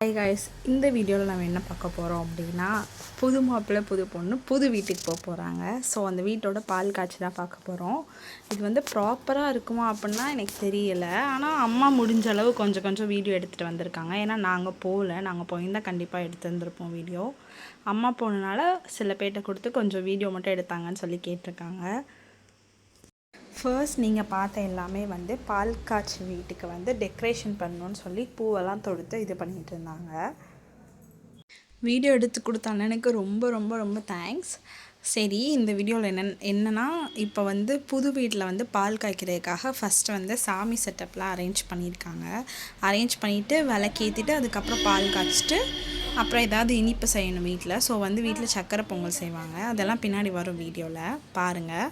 Hi guys, இந்த வீடியோவில் நம்ம என்ன பார்க்க போகிறோம் அப்படின்னா, புது மாப்பிள்ளை புது பொண்ணு புது வீட்டுக்கு போகிறாங்க. ஸோ அந்த வீட்டோட பால் காய்ச்சி தான் பார்க்க போகிறோம். இது வந்து ப்ராப்பராக இருக்குமா அப்படின்னா எனக்கு தெரியலை. ஆனால் அம்மா முடிஞ்ச அளவு கொஞ்சம் கொஞ்சம் வீடியோ எடுத்துகிட்டு வந்திருக்காங்க. ஏன்னா நாங்கள் போயிருந்தால் கண்டிப்பாக எடுத்து வந்திருப்போம் வீடியோ. அம்மா போனனால சில பேர்கிட்ட கொடுத்து கொஞ்சம் வீடியோ மட்டும் எடுத்தாங்கன்னு சொல்லி கேட்டிருக்காங்க. ஃபர்ஸ்ட் நீங்கள் பார்த்த எல்லாமே வந்து பால் காய்ச்சி வீட்டுக்கு வந்து டெக்கரேஷன் பண்ணணுன்னு சொல்லி பூவெல்லாம் தொடுத்து இது பண்ணிகிட்டு இருந்தாங்க. வீடியோ எடுத்து கொடுத்த அண்ணனுக்கு ரொம்ப ரொம்ப ரொம்ப தேங்க்ஸ். சரி, இந்த வீடியோவில் என்னென்னா இப்போ வந்து புது வீட்டில் வந்து பால் காய்க்கிறதுக்காக ஃபஸ்ட்டு வந்து சாமி செட்டப்லாம் அரேஞ்ச் பண்ணியிருக்காங்க. அரேஞ்ச் பண்ணிவிட்டு விளக்கேற்றிட்டு அதுக்கப்புறம் பால் காய்ச்சிட்டு அப்புறம் ஏதாவது இனிப்பு செய்யணும் வீட்டில். ஸோ வந்து வீட்டில் சக்கரை பொங்கல் செய்வாங்க. அதெல்லாம் பின்னாடி வரும் வீடியோவில் பாருங்கள்.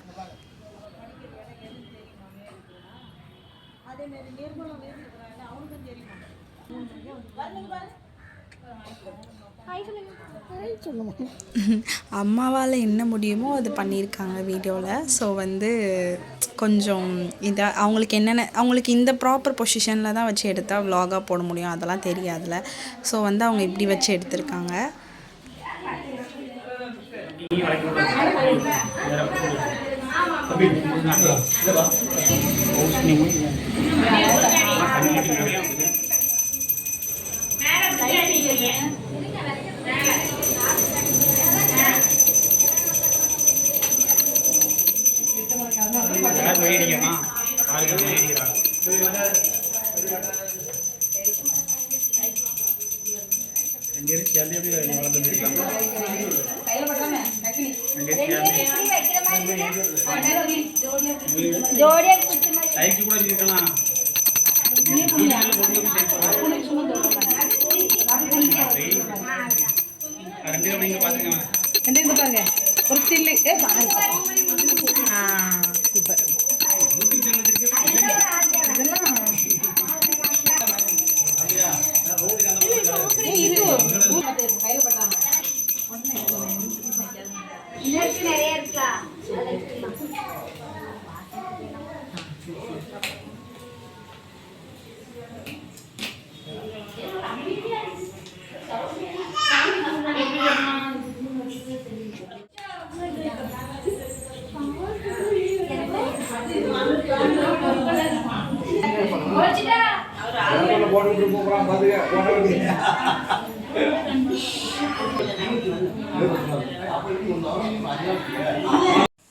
அம்மாவால் என்ன முடியுமோ அது பண்ணியிருக்காங்க வீடியோவில். ஸோ வந்து கொஞ்சம் இதாக அவங்களுக்கு இந்த ப்ராப்பர் பொசிஷனில் தான் வச்சு எடுத்தால் விலாகாக போட முடியும், அதெல்லாம் தெரியாதுல்ல. ஸோ வந்து அவங்க இப்படி வச்சு எடுத்திருக்காங்க.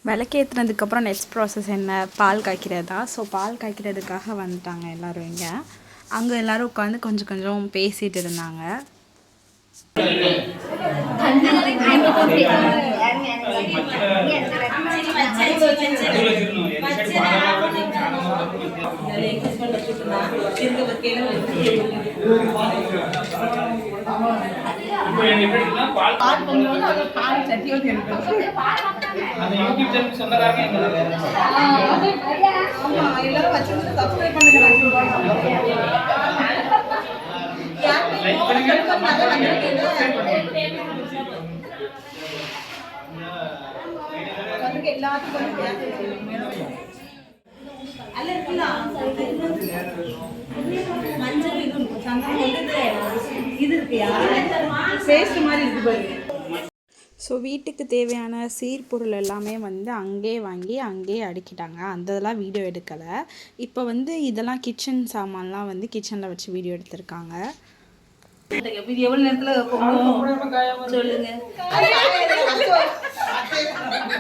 விளக்கேற்றினதுக்கப்புறம் நெக்ஸ்ட் ப்ராசஸ் என்ன, பால் காய்க்கிறது தான். ஸோ பால் காய்க்கிறதுக்காக வந்துட்டாங்க எல்லோரும். அங்கே எல்லோரும் உட்காந்து கொஞ்சம் கொஞ்சம் பேசிகிட்டு இருந்தாங்க. ஸோ வீட்டுக்கு தேவையான சீர்பொருள் எல்லாமே வந்து அங்கேயே வாங்கி அங்கேயே அடுக்கிட்டாங்க. அதெல்லாம் வீடியோ எடுக்கலை. இப்போ வந்து இதெல்லாம் கிச்சன் சாமான்லாம் வந்து கிச்சனில் வச்சு வீடியோ எடுத்திருக்காங்க. எவ்வளவு நேரத்துல சொல்லுங்க.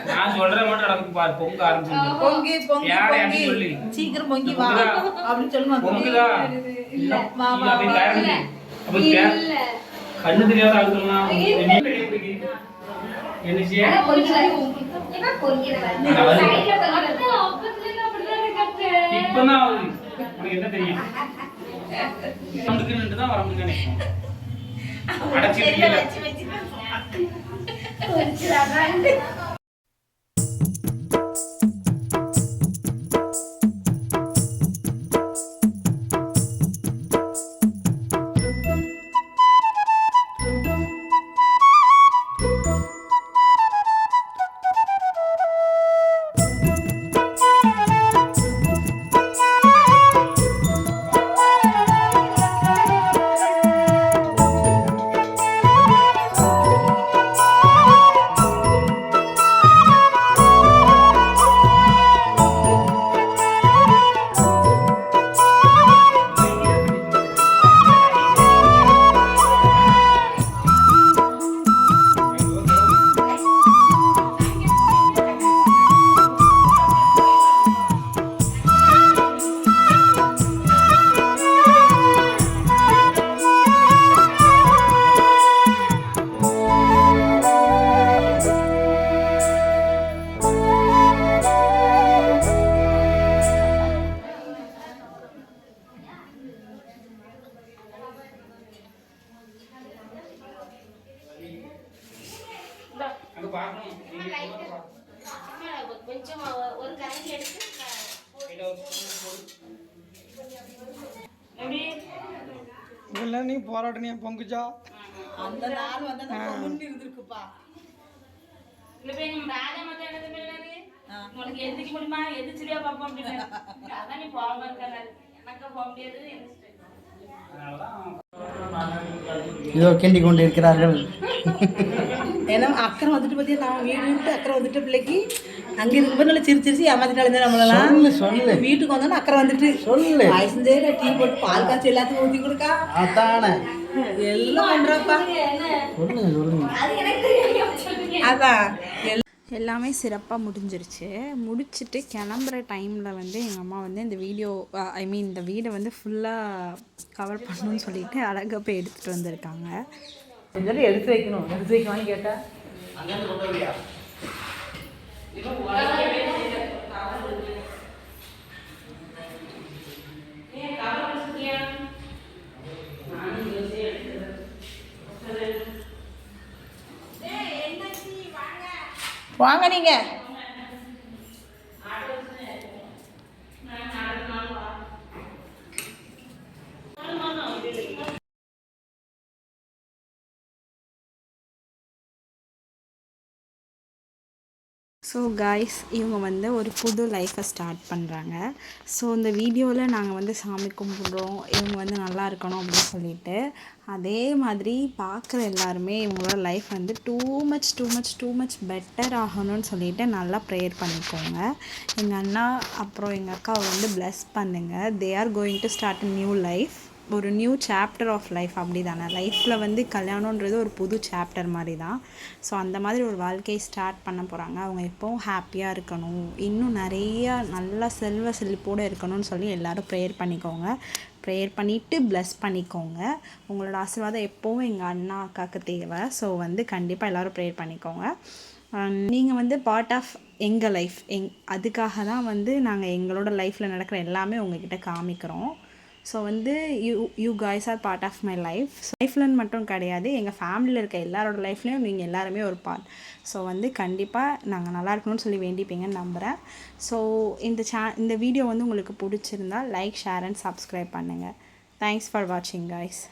நான் சொல்றேன் மட்டும் நடந்து பாரு. பொங்க ஆரம்பிச்சு பொங்கி பொங்கி பொங்கி சொல்லி சீக்கிரம் பொங்கி வா அப்படி சொல்லுமா. பொங்குதா மாமா இல்ல கண்ணு தெரியாத ஆளுங்களா என்ன செய்ய பொங்கிடா என்ன பொங்கிடா சைடுல வந்து ஆப்போசிட்ல அப்படிதான் இருக்கே. இப்போதான் உனக்கு என்ன தெரியும்? நமக்கு தான் வர முடியல. அடச்சி வச்சு கொஞ்சம் ஒரு கரண்டி எடுத்து இதெல்லாம் நீ போராட்டனியா பொங்குச்சா அந்த நாள் வந்து முன்னி இருந்திருக்குப்பா. இல்ல போய் நம்ம ராஜா மத்த என்னது பேரு உங்களுக்கு எதுக்கு முடியுமா எதிர்ச்சியா பாப்போம் அப்படின்னு அதான் நீ போகாம இருக்காரு எனக்கு போக முடியாது. இதோ கிண்டி கொண்டு இருக்கிறார்கள். ஏன்னா அக்கறை வந்துட்டு பத்தியா நான் வீடு விட்டு அக்கறை வந்துட்டு பிள்ளைக்கு அங்க இருக்கும்போது நல்லா சிரிச்சிருச்சு ஏமாத்திட்டாலும் நம்மளெல்லாம் சொல்லு. வீட்டுக்கு வந்தோன்னா அக்கறை வந்துட்டு சொல்லு வயசுந்தே டீ போட்டு பால் காய்ச்சி எல்லாத்துக்கும் ஊற்றி கொடுக்கா அதானே எல்லாம் பண்றாப்பா. சொல்லுங்க சொல்லுங்க அதான் எல்லாமே சிறப்பாக முடிஞ்சிருச்சு. முடிச்சுட்டு கிளம்புற டைமில் வந்து எங்கள் அம்மா வந்து இந்த வீடியோ இந்த வீடை வந்து ஃபுல்லாக கவர் பண்ணணும்னு சொல்லிட்டு அழகாக போய் எடுத்துகிட்டு வந்திருக்காங்க. எடுத்து வைக்கணும். எடுத்து வைக்கலான்னு கேட்டேன். வாங்க நீங்க ஸோ காய்ஸ் இவங்க வந்து ஒரு புது லைஃப்பை ஸ்டார்ட் பண்ணுறாங்க. ஸோ இந்த வீடியோவில் நாங்கள் வந்து சாமி கும்பிட்றோம், இவங்க வந்து நல்லா இருக்கணும் அப்படின்னு சொல்லிட்டு. அதே மாதிரி பார்க்குற எல்லாருமே இவங்களோட லைஃப் வந்து டூ மச் பெட்டர் ஆகணும்னு சொல்லிட்டு நல்லா ப்ரேயர் பண்ணிக்கோங்க. எங்கள் அண்ணா அப்புறம் எங்கள் அக்காவை வந்து ப்ளஸ் பண்ணுங்கள். They are going to start a new life, ஒரு நியூ சாப்டர் ஆஃப் லைஃப். அப்படி தானே லைஃப்பில் வந்து கல்யாணன்றது ஒரு புது சாப்டர் மாதிரி தான். ஸோ அந்த மாதிரி ஒரு வாழ்க்கையை ஸ்டார்ட் பண்ண போகிறாங்க. அவங்க எப்போவும் ஹாப்பியாக இருக்கணும், இன்னும் நிறையா நல்லா செல்வ செழிப்போடு இருக்கணும்னு சொல்லி எல்லோரும் ப்ரேயர் பண்ணிக்கோங்க. ப்ரேயர் பண்ணிவிட்டு ப்ளஸ் பண்ணிக்கோங்க. உங்களோட ஆசீர்வாதம் எப்போவும் எங்கள் அண்ணா அக்காவுக்கு தேவை. ஸோ வந்து கண்டிப்பாக எல்லோரும் ப்ரேயர் பண்ணிக்கோங்க. நீங்கள் வந்து பார்ட் ஆஃப் எங்கள் லைஃப், அதுக்காக தான் வந்து நாங்கள் எங்களோட லைஃப்பில் நடக்கிற எல்லாமே உங்ககிட்ட காமிக்கிறோம். ஸோ வந்து you guys are part of my life. லைஃப்லன்னு மட்டும் கிடையாது, எங்கள் ஃபேமிலியில் இருக்க எல்லாரோட லைஃப்லேயும் நீங்கள் எல்லாருமே ஒரு பார்ட். ஸோ வந்து கண்டிப்பாக நாங்கள் நல்லா இருக்கணும்னு சொல்லி வேண்டிப்பீங்கன்னு நம்புகிறேன். ஸோ இந்த வீடியோ வந்து உங்களுக்கு பிடிச்சிருந்தா லைக், ஷேர் அண்ட் சப்ஸ்கிரைப் பண்ணுங்கள். தேங்க்ஸ் ஃபார் வாட்சிங் காய்ஸ்.